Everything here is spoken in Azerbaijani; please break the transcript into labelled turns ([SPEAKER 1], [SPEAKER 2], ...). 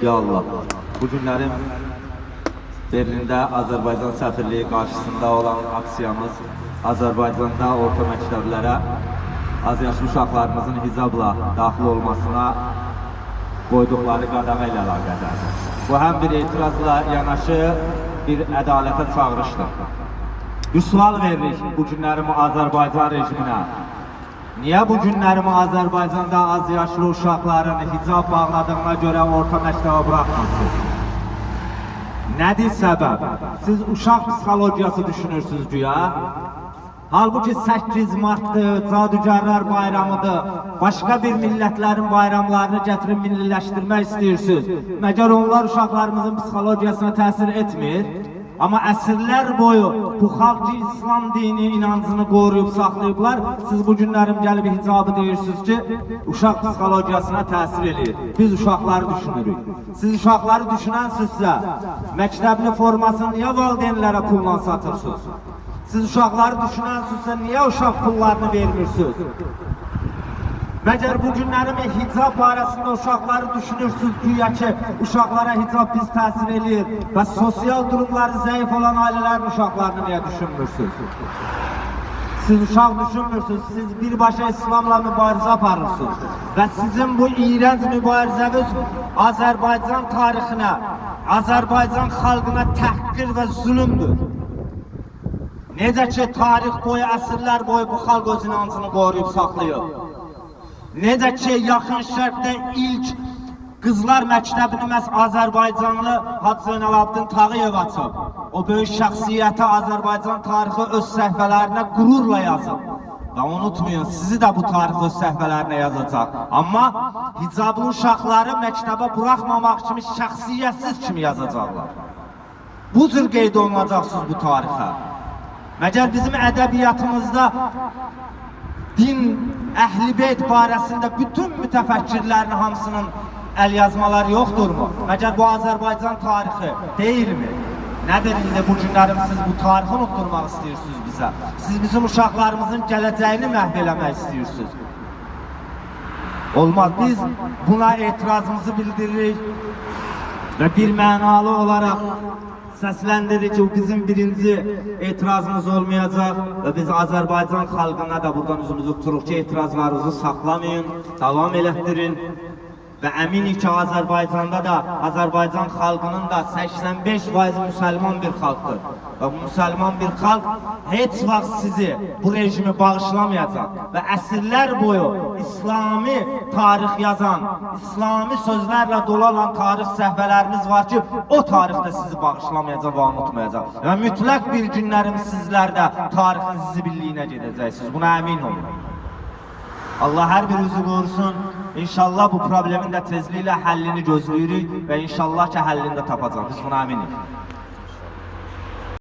[SPEAKER 1] Ya Allah, bu günlerim Berlin'de Azerbaycan səfirliyi karşısında olan aksiyamız Azerbaycan'da orta məktəblərə az yaşlı uşaqlarımızın hicabla daxil olmasına qoyduqları qadağa ilə əlaqədardır. Bu həm bir etirazla yanaşı bir ədalətə çağırışdır. Bir sual veririk bu günlərim Azərbaycan rejiminə. Niyə bu günlərim Azərbaycanda az yaşlı uşaqların hicab bağladığına görə orta məktəbə buraxmırsınız? Nədir səbəb? Siz uşaq psixologiyası düşünürsünüz güya. Halbuki 8 Mart'dır, Cadugarlar bayramıdır, başqa bir millətlərin bayramlarını gətirib milliləşdirmək istəyirsiniz. Məgər onlar uşaqlarımızın psixologiyasına təsir etmir? Amma əsrlər boyu bu xalq İslam dini inancını qoruyub saxlayıblar. Siz bu günlərim gəlib hicabı deyirsiniz ki, uşaq psixologiyasına təsir edir. Biz uşaqları düşünürük. Siz uşaqları düşünənsizsə, məktəbli formasını niyə valideynlərə pulla satırsınız? Siz uşaqları düşünənsizsə, niyə uşaq pullarını vermirsiniz? Məgər bu günlərim hicab barəsində uşaqları düşünürsünüz güya ki, uşaqlara hicab biz təsir edir və sosial durumları zəif olan ailələrin uşaqlarını niyə düşünmürsünüz? Siz uşaq düşünmürsünüz, siz birbaşa İslamla mübarizə aparırsınız və sizin bu iğrənc mübarizəniz Azərbaycan tarixinə, Azərbaycan xalqına təhqir və zulümdür. Necə ki, tarix boyu, əsrlər boyu bu xalq öz inancını qoruyub saxlayıb. Necə ki, yaxın şərqdə ilk qızlar məktəbini məhz Azərbaycanlı Hacı Zeynalabdin Tağıyev açıb. O böyük şəxsiyyəti Azərbaycan tarixi öz səhvələrinə qürurla yazıb. Və unutmayın, sizi də bu tarix öz səhvələrinə yazacaq. Amma hicablı uşaqları məktəbə buraxmamaq kimi şəxsiyyətsiz kimi yazacaqlar. Bu cür qeyd olunacaqsınız bu tarixə. Məgər bizim ədəbiyyatımızda din, əhl-i-beyt barəsində bütün mütəfəkkirlərin hamısının əl yazmaları yoxdurmu? Məgər bu Azərbaycan tarixi deyilmi? Nədir indi bu günlərim siz bu tarixi unutturmaq istəyirsiniz bizə? Siz bizim uşaqlarımızın gələcəyini məhv eləmək istəyirsiniz. Olmaz, biz buna etirazımızı bildiririk və bir mənalı olaraq səsləndirir ki, bizim birinci etirazımız olmayacaq və biz Azərbaycan xalqına da buradan üzümüzü tuturuq ki, etirazlarınızı saxlamayın, davam elətdirin və əminik ki, Azərbaycanda da, Azərbaycan xalqının da 85% müsəlman bir xalqdır və bu müsəlman bir xalq heç vaxt sizi bu rejimi bağışlamayacaq və əsrlər boyu İslami tarix yazan, İslami sözlərlə dolu olan tarix səhvələriniz var ki, o tarixdə sizi bağışlamayacaq və unutmayacaq və mütləq bir günlərim sizlər də tarixin zibiliyinə gedəcəksiniz, buna əmin olun. Allah hər birinizi qorusun. İnşallah bu problemin də tezliklə həllini gözləyirik və inşallah ki, həllini də tapacaq. Biz buna əminik.